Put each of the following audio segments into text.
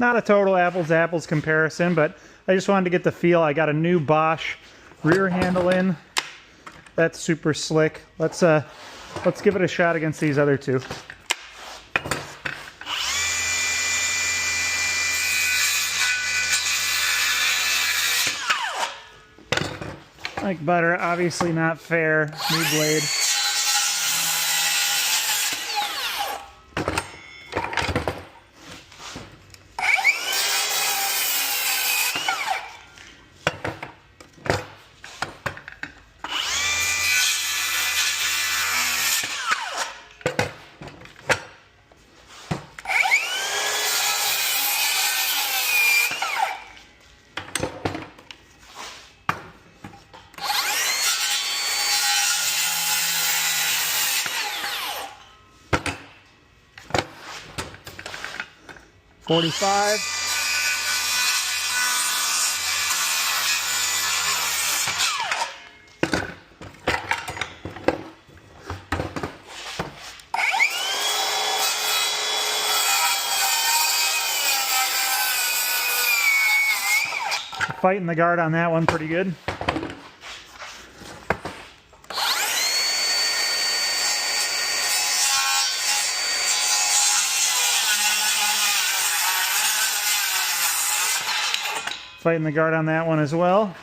Not a total apples to apples comparison, but I just wanted to get the feel. I got a new Bosch rear handle in. That's super slick. Let's give it a shot against these other two. Like butter, obviously not fair. New blade. $45. Fighting the guard on that one pretty good. Fighting the guard on that one as well.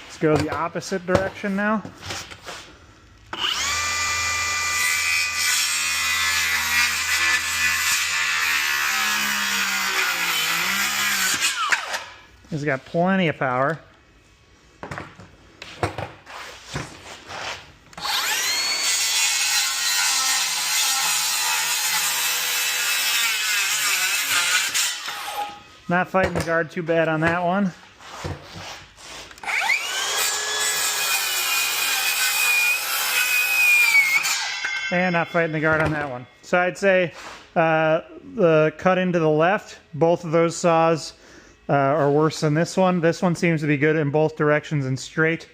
Let's go the opposite direction now. It's got plenty of power. Not fighting the guard too bad on that one. And not fighting the guard on that one. So I'd say the cut into the left, both of those saws are worse than this one. This one seems to be good in both directions and straight.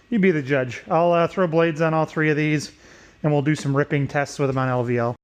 You be the judge. I'll throw blades on all three of these and we'll do some ripping tests with them on LVL.